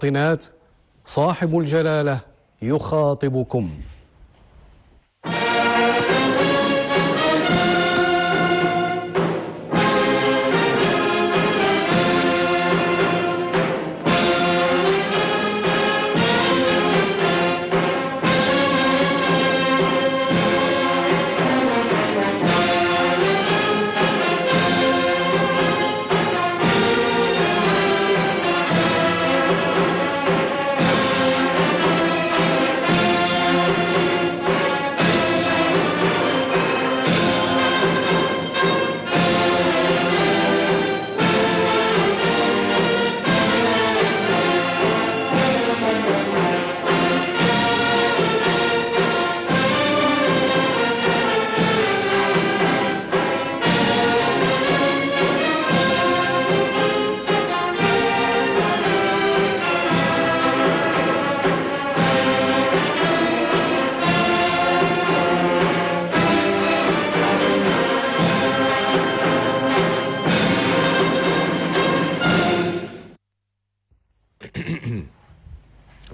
المواطنات صاحب الجلالة يخاطبكم.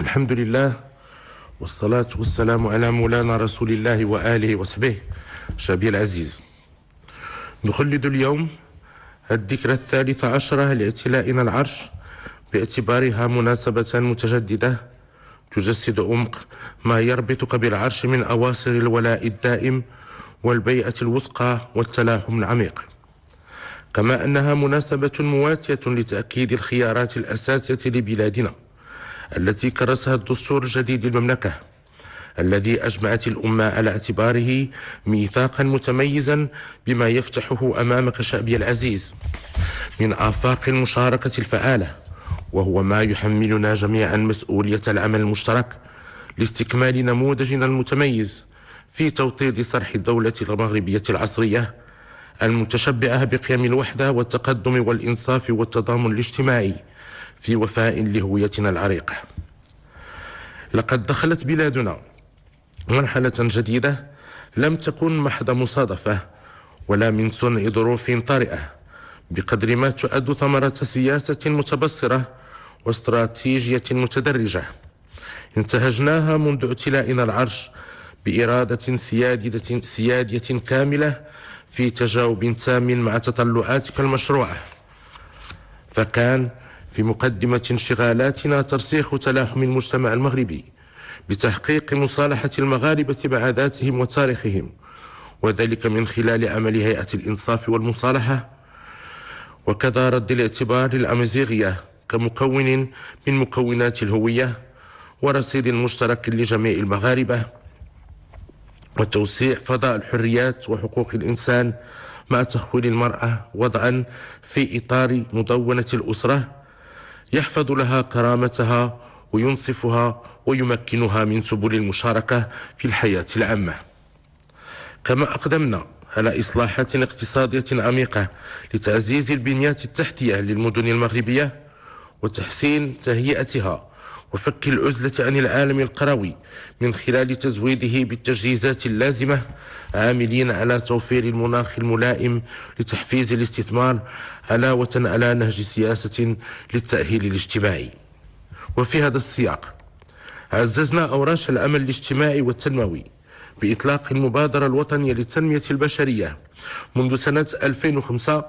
الحمد لله والصلاة والسلام على مولانا رسول الله وآله وصحبه. شعبي العزيز، نخلد اليوم الذكرى 13 لاعتلائنا العرش باعتبارها مناسبة متجددة تجسد عمق ما يربطك بالعرش من أواصر الولاء الدائم والبيعة الوثقى والتلاحم العميق، كما أنها مناسبة مواتية لتأكيد الخيارات الأساسية لبلادنا التي كرسها الدستور الجديد للمملكة، الذي أجمعت الأمة على اعتباره ميثاقا متميزا بما يفتحه أمامك شعبي العزيز من آفاق المشاركة الفعالة، وهو ما يحملنا جميعا مسؤولية العمل المشترك لاستكمال نموذجنا المتميز في توطيد صرح الدولة المغربية العصرية المتشبعة بقيم الوحدة والتقدم والإنصاف والتضامن الاجتماعي في وفاء لهويتنا العريقة. لقد دخلت بلادنا مرحلة جديدة لم تكن محض مصادفة ولا من صنع ظروف طارئة، بقدر ما تعد ثمرة سياسة متبصرة واستراتيجية متدرجة انتهجناها منذ اعتلائنا العرش بإرادة سيادية كاملة في تجاوب تام مع تطلعاتك المشروعة. فكان في مقدمة انشغالاتنا ترسيخ تلاحم المجتمع المغربي بتحقيق مصالحة المغاربة مع ذاتهم وتاريخهم، وذلك من خلال عمل هيئة الإنصاف والمصالحة، وكذا رد الاعتبار للأمازيغية كمكون من مكونات الهوية ورصيد مشترك لجميع المغاربة، وتوسيع فضاء الحريات وحقوق الإنسان مع تخويل المرأة وضعا في إطار مدونة الأسرة يحفظ لها كرامتها وينصفها ويمكنها من سبل المشاركة في الحياة العامة. كما أقدمنا على إصلاحات اقتصادية عميقة لتعزيز البنيات التحتية للمدن المغربية وتحسين تهيئتها وفك العزلة عن العالم القروي من خلال تزويده بالتجهيزات اللازمة، عاملين على توفير المناخ الملائم لتحفيز الاستثمار علاوة على نهج سياسة للتأهيل الاجتماعي. وفي هذا السياق عززنا أوراش العمل الاجتماعي والتنموي بإطلاق المبادرة الوطنية للتنمية البشرية منذ سنة 2005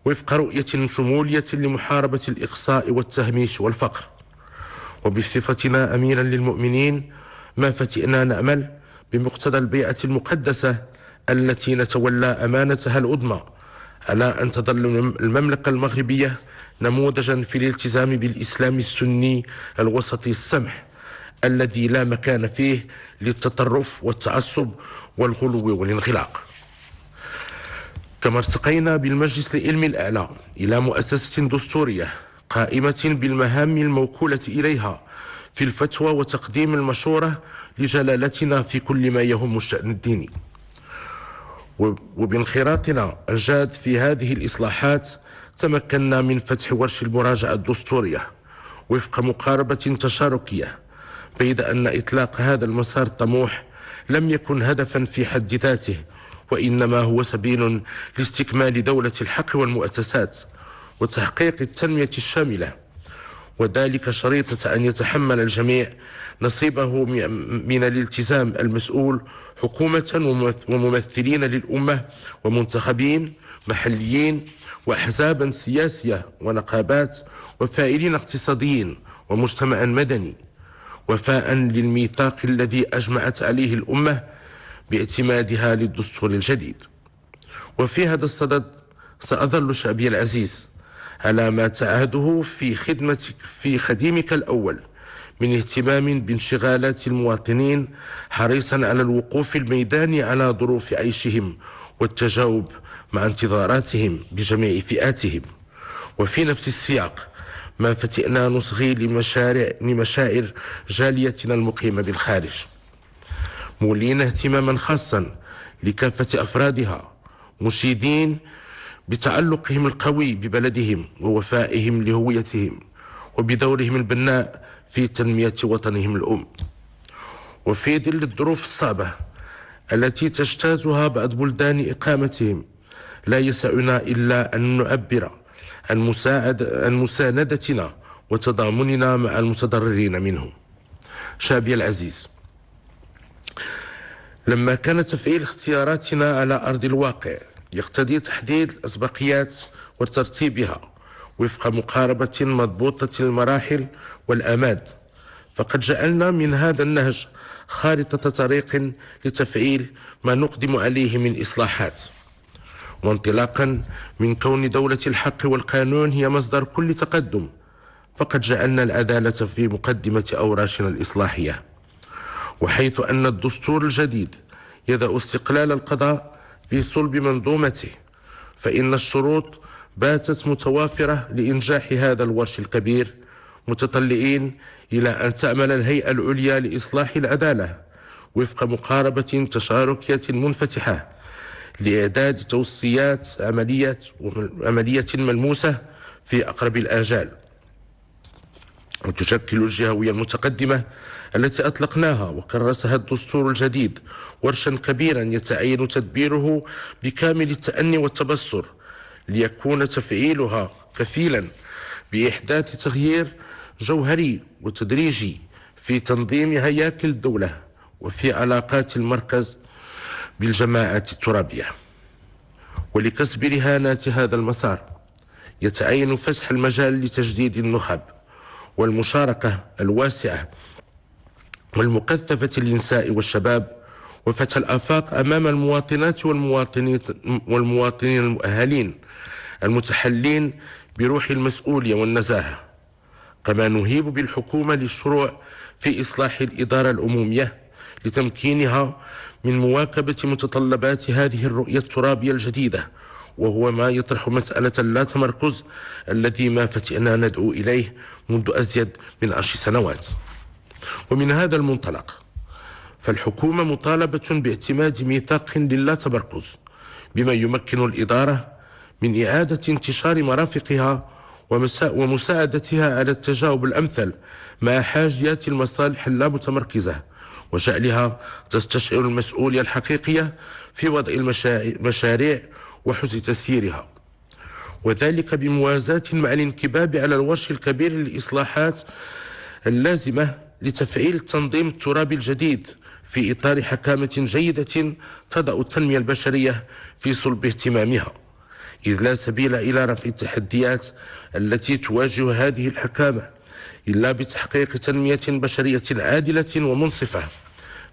وفق رؤية شمولية لمحاربة الإقصاء والتهميش والفقر. وبصفتنا أميرا للمؤمنين ما فتئنا نأمل بمقتضى البيعة المقدسة التي نتولى أمانتها العظمى على أن تظل المملكة المغربية نموذجا في الالتزام بالإسلام السني الوسطي السمح الذي لا مكان فيه للتطرف والتعصب والغلو والانغلاق. كما ارتقينا بالمجلس العلمي الأعلى إلى مؤسسة دستورية قائمة بالمهام الموكولة إليها في الفتوى وتقديم المشورة لجلالتنا في كل ما يهم الشأن الديني. وبانخراطنا الجاد في هذه الإصلاحات تمكنا من فتح ورش المراجعة الدستورية وفق مقاربة تشاركية، بيد أن إطلاق هذا المسار الطموح لم يكن هدفا في حد ذاته، وإنما هو سبيل لاستكمال دولة الحق والمؤسسات وتحقيق التنمية الشاملة وذلك شريطة أن يتحمل الجميع نصيبه من الالتزام المسؤول، حكومة وممثلين للأمة ومنتخبين محليين وأحزابا سياسية ونقابات وفاعلين اقتصاديين ومجتمعا مدني، وفاء للميثاق الذي أجمعت عليه الأمة باعتمادها للدستور الجديد. وفي هذا الصدد سأظل شعبي العزيز على ما تعهده في خديمك الأول من اهتمام بانشغالات المواطنين، حريصا على الوقوف الميداني على ظروف عيشهم والتجاوب مع انتظاراتهم بجميع فئاتهم. وفي نفس السياق ما فتئنا نصغي لمشاعر جاليتنا المقيمة بالخارج، مولين اهتماما خاصا لكافة أفرادها، مشيدين بتعلقهم القوي ببلدهم ووفائهم لهويتهم وبدورهم البناء في تنمية وطنهم الأم. وفي ظل الظروف الصعبة التي تجتازها بعض بلدان إقامتهم، لا يسعنا إلا أن نعبر عن مساندتنا وتضامننا مع المتضررين منهم. شعبي العزيز، لما كان تفعيل اختياراتنا على أرض الواقع يقتضي تحديد الأسبقيات وترتيبها وفق مقاربة مضبوطة المراحل والآماد، فقد جعلنا من هذا النهج خارطة طريق لتفعيل ما نقدم عليه من إصلاحات. وانطلاقا من كون دولة الحق والقانون هي مصدر كل تقدم، فقد جعلنا العدالة في مقدمة أوراشنا الإصلاحية. وحيث أن الدستور الجديد يضع استقلال القضاء في صلب منظومته، فإن الشروط باتت متوافرة لإنجاح هذا الورش الكبير، متطلعين إلى أن تعمل الهيئة العليا لإصلاح العدالة وفق مقاربة تشاركية منفتحة لإعداد توصيات عملية ملموسة في أقرب الآجال. وتشكل الجهوية المتقدمة التي أطلقناها وكرسها الدستور الجديد ورشا كبيرا يتعين تدبيره بكامل التأني والتبصر، ليكون تفعيلها كفيلا بإحداث تغيير جوهري وتدريجي في تنظيم هياكل الدولة وفي علاقات المركز بالجماعات الترابية. ولكسب رهانات هذا المسار يتعين فسح المجال لتجديد النخب والمشاركة الواسعة والمكثفة للنساء والشباب، وفتح الآفاق أمام المواطنات والمواطنين المؤهلين المتحلين بروح المسؤولية والنزاهة. كما نهيب بالحكومة للشروع في إصلاح الإدارة العمومية لتمكينها من مواكبة متطلبات هذه الرؤية الترابية الجديدة، وهو ما يطرح مسألة اللا تمركز الذي ما فتئنا ندعو إليه منذ أزيد من 10 سنوات. ومن هذا المنطلق فالحكومة مطالبة باعتماد ميثاق للا تمركز، بما يمكن الإدارة من إعادة انتشار مرافقها ومساعدتها على التجاوب الأمثل مع حاجيات المصالح اللامتمركزة، وجعلها تستشعر المسؤولية الحقيقية في وضع المشاريع وحسن تسييرها، وذلك بموازاة مع الانكباب على الورش الكبير للإصلاحات اللازمة لتفعيل التنظيم الترابي الجديد في إطار حكامة جيدة تضع التنمية البشرية في صلب اهتمامها، إذ لا سبيل إلى رفع التحديات التي تواجه هذه الحكامة إلا بتحقيق تنمية بشرية عادلة ومنصفة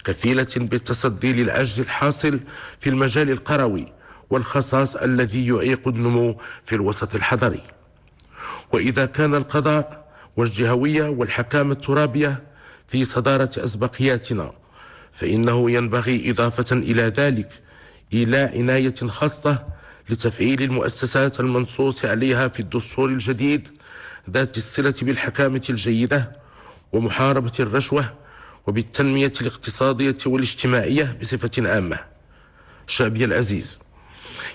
كفيلة بالتصدي للعجز الحاصل في المجال القروي والخصاص الذي يعيق النمو في الوسط الحضري. وإذا كان القضاء والجهوية والحكامة الترابية في صدارة أسبقياتنا، فإنه ينبغي إضافة إلى ذلك إلى عناية خاصة لتفعيل المؤسسات المنصوص عليها في الدستور الجديد ذات الصلة بالحكامة الجيدة ومحاربة الرشوة وبالتنمية الاقتصادية والاجتماعية بصفة عامة. شعبي العزيز،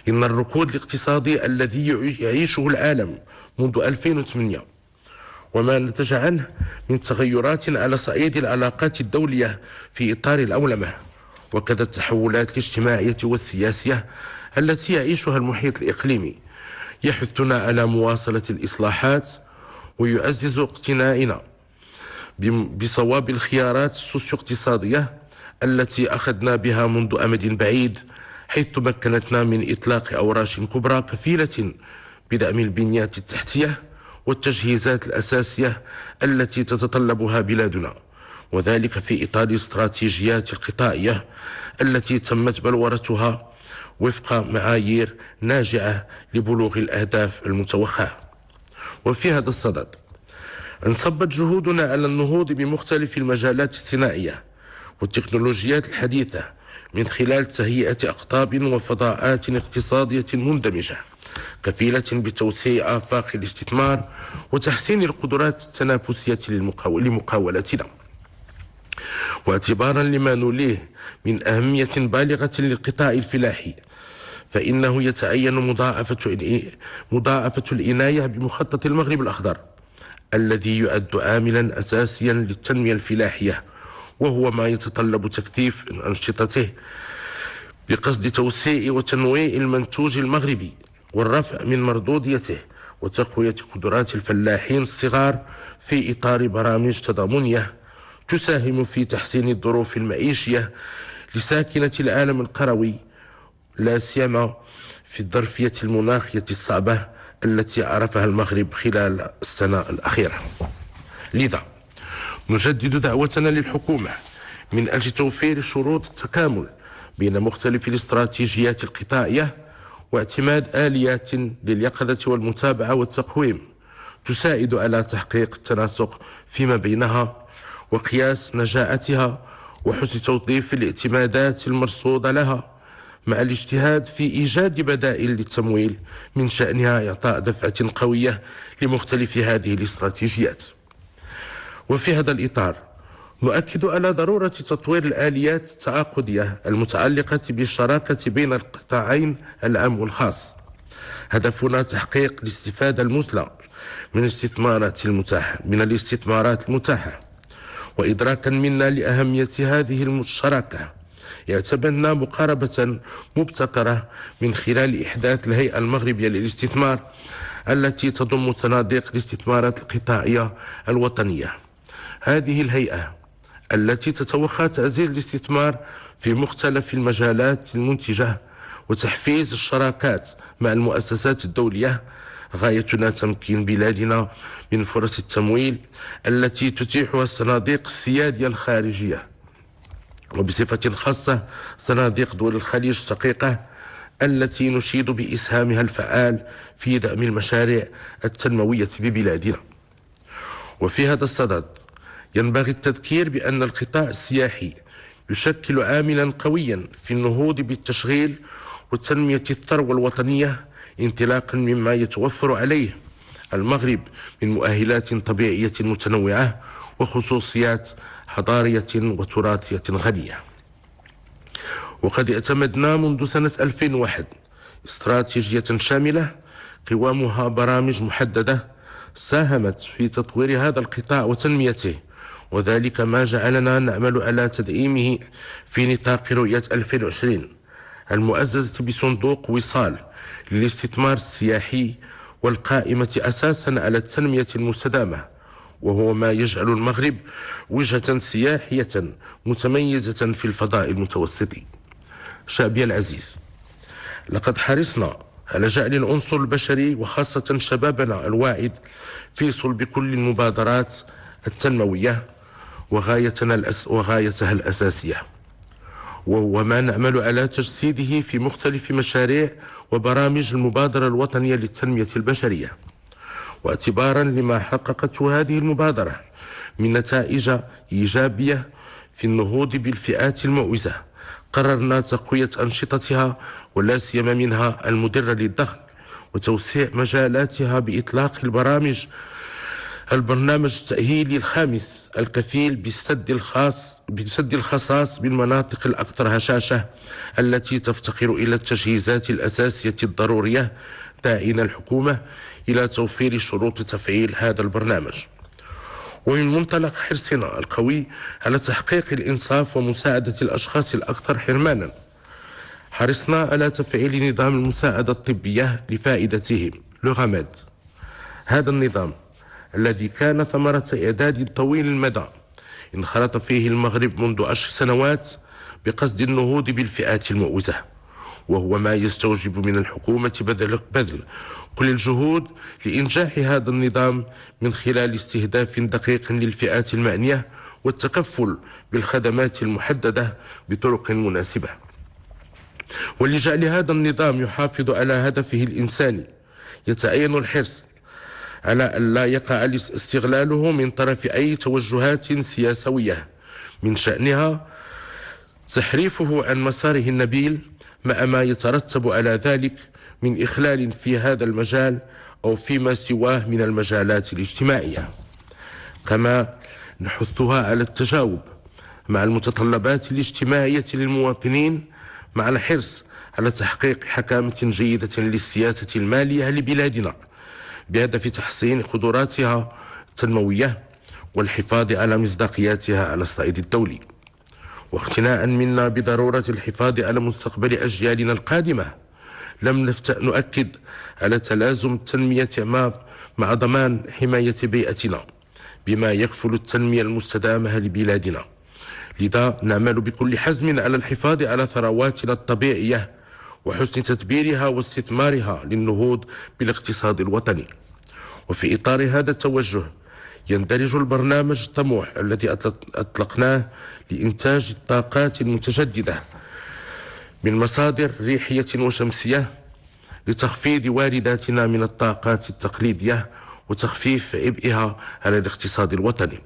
إن الركود الاقتصادي الذي يعيشه العالم منذ 2008 وما نتج عنه من تغيرات على صعيد العلاقات الدولية في إطار الأولمة، وكذا التحولات الاجتماعية والسياسية التي يعيشها المحيط الإقليمي، يحثنا على مواصلة الإصلاحات ويعزز اقتناعنا بصواب الخيارات السوسيو اقتصادية التي أخذنا بها منذ أمد بعيد، حيث مكنتنا من إطلاق أوراش كبرى كفيلة بدعم البنيات التحتية والتجهيزات الأساسية التي تتطلبها بلادنا، وذلك في إطار الاستراتيجيات القطاعية التي تمت بلورتها وفق معايير ناجعة لبلوغ الأهداف المتوخاة. وفي هذا الصدد انصبت جهودنا على النهوض بمختلف المجالات الصناعية والتكنولوجيات الحديثة من خلال تهيئة أقطاب وفضاءات اقتصادية مندمجة كفيلة بتوسيع آفاق الاستثمار وتحسين القدرات التنافسية لمقاولتنا. واعتبارا لما نوليه من أهمية بالغة للقطاع الفلاحي، فإنه يتعين مضاعفة العناية بمخطط المغرب الأخضر الذي يعد عاملا أساسيا للتنمية الفلاحية، وهو ما يتطلب تكثيف أنشطته بقصد توسيع وتنويع المنتوج المغربي والرفع من مردوديته وتقوية قدرات الفلاحين الصغار في إطار برامج تضامنية تساهم في تحسين الظروف المعيشية لساكنة العالم القروي، لا سيما في الظرفية المناخية الصعبة التي عرفها المغرب خلال السنة الأخيرة. لذا نجدد دعوتنا للحكومة من أجل توفير شروط التكامل بين مختلف الاستراتيجيات القطاعية واعتماد آليات لليقظة والمتابعة والتقويم تساعد على تحقيق التناسق فيما بينها وقياس نجاعتها وحسن توظيف الاعتمادات المرصودة لها، مع الاجتهاد في إيجاد بدائل للتمويل من شأنها إعطاء دفعة قوية لمختلف هذه الاستراتيجيات. وفي هذا الإطار نؤكد على ضرورة تطوير الآليات التعاقدية المتعلقة بالشراكة بين القطاعين العام والخاص، هدفنا تحقيق الاستفادة المثلى من الاستثمارات المتاحة. وإدراكا منا لأهمية هذه الشراكة اعتمدنا مقاربة مبتكرة من خلال إحداث الهيئة المغربية للاستثمار التي تضم صناديق الاستثمارات القطاعية الوطنية. هذه الهيئة التي تتوخى تعزيز الاستثمار في مختلف المجالات المنتجة وتحفيز الشراكات مع المؤسسات الدولية، غايتنا تمكين بلادنا من فرص التمويل التي تتيحها الصناديق السيادية الخارجية، وبصفة خاصة صناديق دول الخليج الشقيقة التي نشيد بإسهامها الفعال في دعم المشاريع التنموية ببلادنا. وفي هذا الصدد ينبغي التذكير بأن القطاع السياحي يشكل عاملا قويا في النهوض بالتشغيل وتنمية الثروة الوطنية، انطلاقا مما يتوفر عليه المغرب من مؤهلات طبيعية متنوعة وخصوصيات حضارية وتراثية غنية. وقد اعتمدنا منذ سنة 2001 استراتيجية شاملة قوامها برامج محددة ساهمت في تطوير هذا القطاع وتنميته، وذلك ما جعلنا نعمل على تدعيمه في نطاق رؤية 2020 المؤززة بصندوق وصال للاستثمار السياحي والقائمة أساسا على التنمية المستدامة، وهو ما يجعل المغرب وجهة سياحية متميزة في الفضاء المتوسط. شعبي العزيز، لقد حرصنا على جعل العنصر البشري وخاصة شبابنا الواعد في صلب كل المبادرات التنموية وغايتها الأساسية، وهو ما نعمل على تجسيده في مختلف مشاريع وبرامج المبادرة الوطنية للتنمية البشرية. واعتبارا لما حققته هذه المبادرة من نتائج إيجابية في النهوض بالفئات المعوزة، قررنا تقوية أنشطتها ولا سيما منها المدرة للدخل وتوسيع مجالاتها بإطلاق البرنامج التأهيلي الخامس الكفيل بسد الخصاص بالمناطق الأكثر هشاشة التي تفتقر إلى التجهيزات الأساسية الضرورية، داعين الحكومة إلى توفير شروط تفعيل هذا البرنامج. ومن منطلق حرصنا القوي على تحقيق الإنصاف ومساعدة الأشخاص الأكثر حرمانا، حرصنا على تفعيل نظام المساعدة الطبية لفائدتهم لغمد. هذا النظام الذي كان ثمرة إعداد طويل المدى انخرط فيه المغرب منذ 10 سنوات بقصد النهوض بالفئات المؤوزة، وهو ما يستوجب من الحكومة بذل كل الجهود لإنجاح هذا النظام من خلال استهداف دقيق للفئات المعنية والتكفل بالخدمات المحددة بطرق مناسبة. ولجعل هذا النظام يحافظ على هدفه الإنساني يتعين الحرص على أن لا يقع استغلاله من طرف أي توجهات سياسية من شأنها تحريفه عن مساره النبيل، مع ما يترتب على ذلك من إخلال في هذا المجال أو فيما سواه من المجالات الاجتماعية. كما نحثها على التجاوب مع المتطلبات الاجتماعية للمواطنين، مع الحرص على تحقيق حكامة جيدة للسياسة المالية لبلادنا بهدف تحسين قدراتها التنموية والحفاظ على مصداقيتها على الصعيد الدولي، واقتناعا منا بضرورة الحفاظ على مستقبل أجيالنا القادمة. لم نؤكد على تلازم التنمية مع ضمان حماية بيئتنا بما يكفل التنمية المستدامة لبلادنا. لذا نعمل بكل حزم على الحفاظ على ثرواتنا الطبيعية وحسن تدبيرها واستثمارها للنهوض بالاقتصاد الوطني. وفي إطار هذا التوجه يندرج البرنامج الطموح الذي أطلقناه لإنتاج الطاقات المتجددة من مصادر ريحية وشمسية لتخفيض وارداتنا من الطاقات التقليدية وتخفيف عبئها على الاقتصاد الوطني.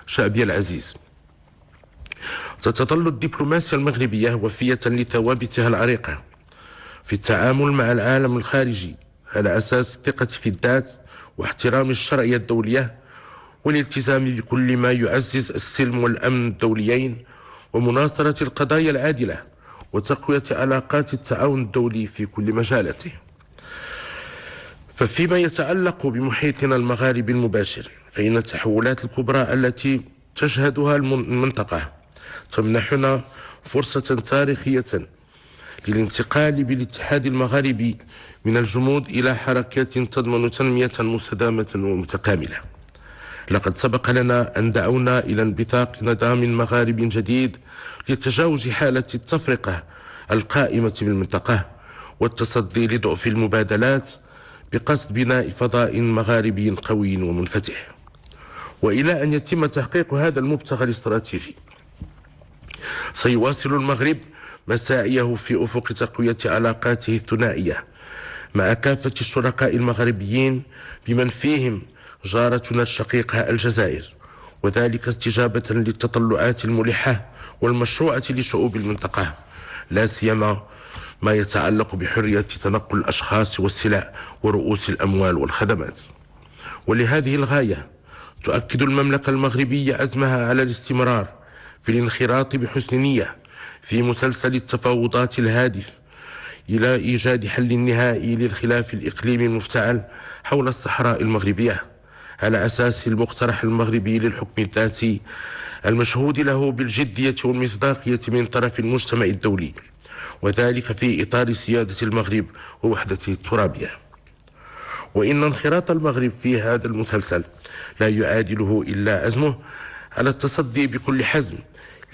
شعبي العزيز، ستظل الدبلوماسيا المغربية وفية لثوابتها العريقة في التعامل مع العالم الخارجي على أساس الثقة في الذات واحترام الشرعية الدولية والالتزام بكل ما يعزز السلم والأمن الدوليين ومناصرة القضايا العادلة وتقوية علاقات التعاون الدولي في كل مجالاته. ففيما يتعلق بمحيطنا المغاربي المباشر، فإن التحولات الكبرى التي تشهدها المنطقة تمنحنا فرصة تاريخية للانتقال بالاتحاد المغاربي من الجمود إلى حركات تضمن تنمية مستدامة ومتكاملة. لقد سبق لنا أن دعونا إلى انبثاق نظام مغاربي جديد لتجاوز حالة التفرقة القائمة بالمنطقة والتصدي لضعف المبادلات بقصد بناء فضاء مغاربي قوي ومنفتح. وإلى أن يتم تحقيق هذا المبتغى الاستراتيجي سيواصل المغرب مساعيه في أفق تقوية علاقاته الثنائية مع كافة الشركاء المغربيين بمن فيهم جارتنا الشقيقة الجزائر، وذلك استجابة للتطلعات الملحة والمشروعة لشعوب المنطقة، لا سيما ما يتعلق بحرية تنقل الأشخاص والسلع ورؤوس الأموال والخدمات. ولهذه الغاية تؤكد المملكة المغربية عزمها على الاستمرار في الانخراط بحسن نية في مسلسل التفاوضات الهادف إلى إيجاد حل نهائي للخلاف الإقليمي المفتعل حول الصحراء المغربية على أساس المقترح المغربي للحكم الذاتي المشهود له بالجدية والمصداقية من طرف المجتمع الدولي، وذلك في إطار سيادة المغرب ووحدته الترابية. وإن انخراط المغرب في هذا المسلسل لا يعادله إلا عزمه على التصدي بكل حزم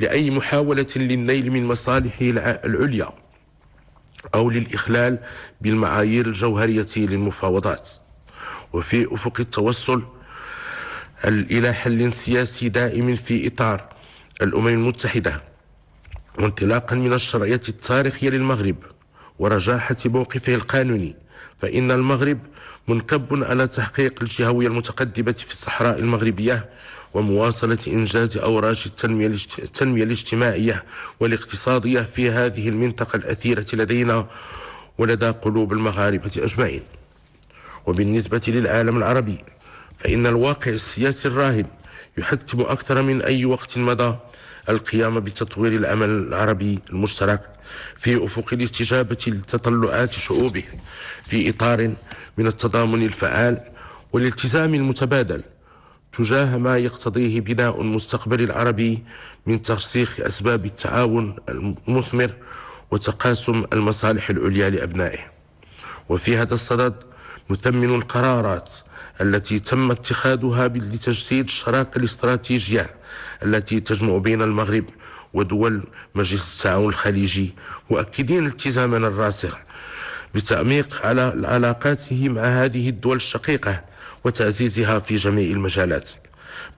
لأي محاولة للنيل من مصالحه العليا أو للإخلال بالمعايير الجوهرية للمفاوضات، وفي أفق التوصل إلى حل سياسي دائم في إطار الأمم المتحدة، وانطلاقا من الشرعية التاريخية للمغرب ورجاحة موقفه القانوني، فإن المغرب منكب على تحقيق الجهوية المتقدمة في الصحراء المغربية ومواصلة إنجاز أوراق التنمية الاجتماعية والاقتصادية في هذه المنطقة الأثيرة لدينا ولدى قلوب المغاربة أجمعين. وبالنسبة للعالم العربي، فإن الواقع السياسي الراهن يحتم أكثر من أي وقت مضى القيام بتطوير العمل العربي المشترك في أفق الاستجابة لتطلعات شعوبه في إطار من التضامن الفعال والالتزام المتبادل تجاه ما يقتضيه بناء المستقبل العربي من ترسيخ أسباب التعاون المثمر وتقاسم المصالح العليا لأبنائه. وفي هذا الصدد نثمن القرارات التي تم اتخاذها لتجسيد الشراكة الاستراتيجية التي تجمع بين المغرب ودول مجلس التعاون الخليجي، مؤكدين التزامنا الراسخ بتعميق علاقاته مع هذه الدول الشقيقة وتعزيزها في جميع المجالات،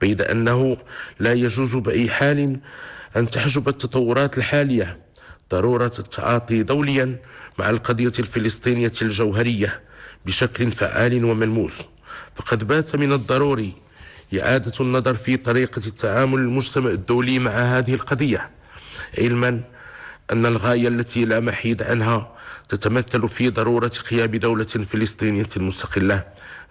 بيد أنه لا يجوز بأي حال أن تحجب التطورات الحالية ضرورة التعاطي دوليا مع القضية الفلسطينية الجوهرية بشكل فعال وملموس. فقد بات من الضروري إعادة النظر في طريقة التعامل المجتمع الدولي مع هذه القضية، علما أن الغاية التي لا محيد عنها تتمثل في ضرورة قيام دولة فلسطينية مستقلة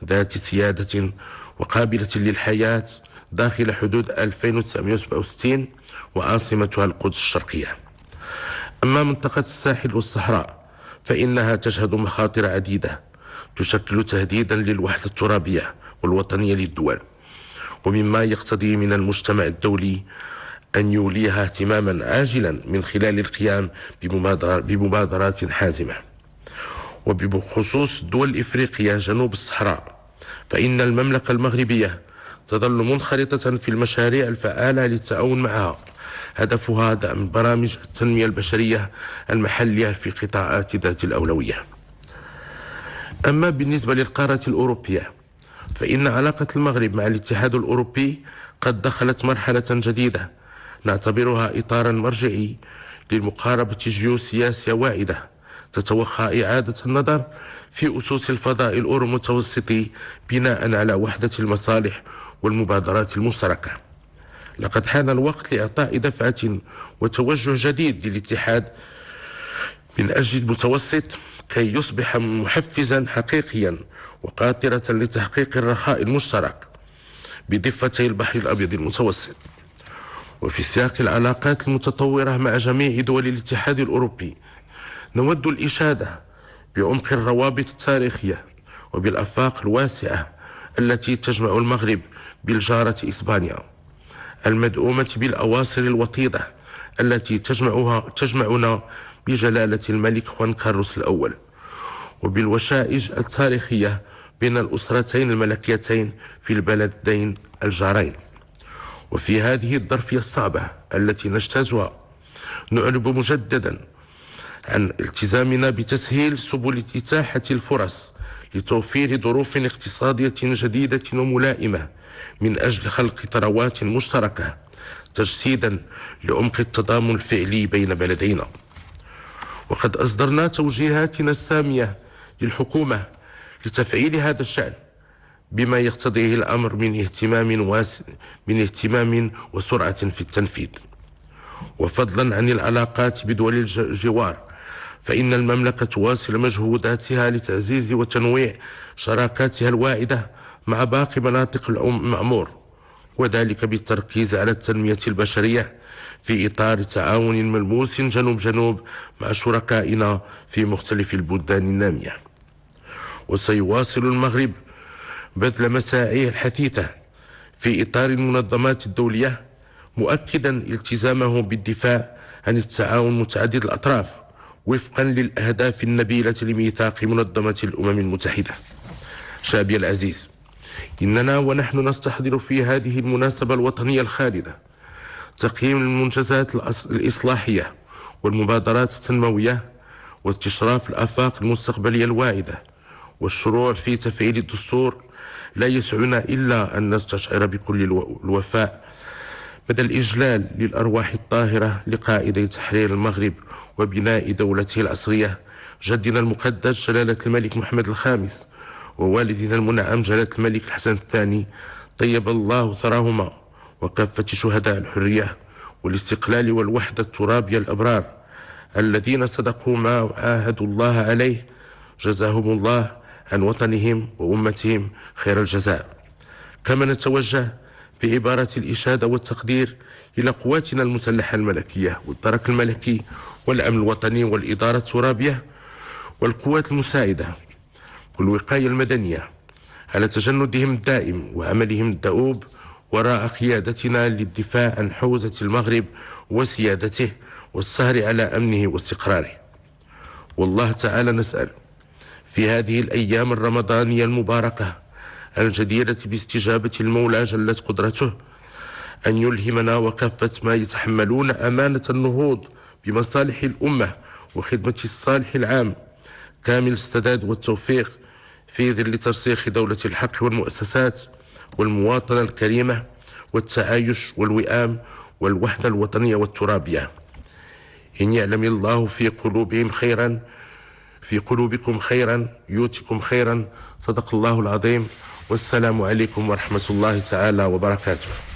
ذات سيادة وقابلة للحياة داخل حدود 1967 وعاصمتها القدس الشرقية. أما منطقة الساحل والصحراء فإنها تشهد مخاطر عديدة تشكل تهديدا للوحدة الترابية والوطنية للدول، ومما يقتضي من المجتمع الدولي أن يوليها اهتماما عاجلا من خلال القيام بمبادرات حازمة. وبخصوص دول إفريقيا جنوب الصحراء فإن المملكة المغربية تظل منخرطة في المشاريع الفعالة للتعاون معها، هدفها دعم برامج التنمية البشرية المحلية في قطاعات ذات الأولوية. أما بالنسبة للقارة الأوروبية فإن علاقة المغرب مع الاتحاد الأوروبي قد دخلت مرحلة جديدة نعتبرها إطارا مرجعي للمقاربة جيوسياسية واعدة تتوخى إعادة النظر في أسس الفضاء الأورو متوسطي بناء على وحدة المصالح والمبادرات المشتركة. لقد حان الوقت لإعطاء دفعة وتوجه جديد للاتحاد من أجل المتوسط كي يصبح محفزا حقيقيا وقاطرة لتحقيق الرخاء المشترك بضفتي البحر الأبيض المتوسط. وفي سياق العلاقات المتطورة مع جميع دول الاتحاد الأوروبي نود الإشادة بعمق الروابط التاريخية وبالآفاق الواسعة التي تجمع المغرب بالجارة إسبانيا، المدعومة بالأواصر الوطيدة التي تجمعنا بجلالة الملك خوان كارلوس الأول، وبالوشائج التاريخية بين الأسرتين الملكيتين في البلدين الجارين. وفي هذه الظرفية الصعبة التي نجتازها نعرب مجددا عن التزامنا بتسهيل سبل إتاحة الفرص لتوفير ظروف اقتصادية جديدة وملائمة من أجل خلق ثروات مشتركة تجسيدا لعمق التضامن الفعلي بين بلدينا. وقد أصدرنا توجيهاتنا السامية للحكومة لتفعيل هذا الشأن بما يقتضيه الأمر من اهتمام وسرعة في التنفيذ. وفضلا عن العلاقات بدول الجوار فإن المملكة تواصل مجهوداتها لتعزيز وتنويع شراكاتها الواعدة مع باقي مناطق المعمور، وذلك بالتركيز على التنمية البشرية في إطار تعاون ملموس جنوب مع شركائنا في مختلف البلدان النامية. وسيواصل المغرب بذل مساعيه الحثيثة في إطار المنظمات الدولية مؤكدا التزامه بالدفاع عن التعاون متعدد الأطراف وفقا للأهداف النبيلة لميثاق منظمة الأمم المتحدة. شعبي العزيز، إننا ونحن نستحضر في هذه المناسبة الوطنية الخالدة تقييم المنجزات الإصلاحية والمبادرات التنموية واستشراف الآفاق المستقبلية الواعدة والشروع في تفعيل الدستور. لا يسعنا إلا أن نستشعر بكل الوفاء مدى الإجلال للأرواح الطاهرة لقائدي تحرير المغرب وبناء دولته العصرية، جدنا المقدس جلالة الملك محمد الخامس ووالدنا المنعم جلالة الملك الحسن الثاني، طيب الله ثراهما، وكافة شهداء الحرية والاستقلال والوحدة الترابية الأبرار الذين صدقوا ما عاهدوا الله عليه، جزاهم الله عن وطنهم وأمتهم خير الجزاء. كما نتوجه بعبارة الإشادة والتقدير إلى قواتنا المسلحة الملكية والدرك الملكي والأمن الوطني والإدارة الترابية والقوات المساعدة والوقاية المدنية على تجندهم الدائم وعملهم الدؤوب وراء قيادتنا للدفاع عن حوزة المغرب وسيادته والسهر على أمنه واستقراره. والله تعالى نسأل في هذه الأيام الرمضانية المباركة الجديرة باستجابة المولى جلت قدرته أن يلهمنا وكافة ما يتحملون أمانة النهوض بمصالح الأمة وخدمة الصالح العام كامل السداد والتوفيق في ظل ترسيخ دولة الحق والمؤسسات والمواطنة الكريمة والتعايش والوئام والوحدة الوطنية والترابية. إن يعلم الله في قلوبكم خيرا يؤتكم خيرا. صدق الله العظيم، والسلام عليكم ورحمة الله تعالى وبركاته.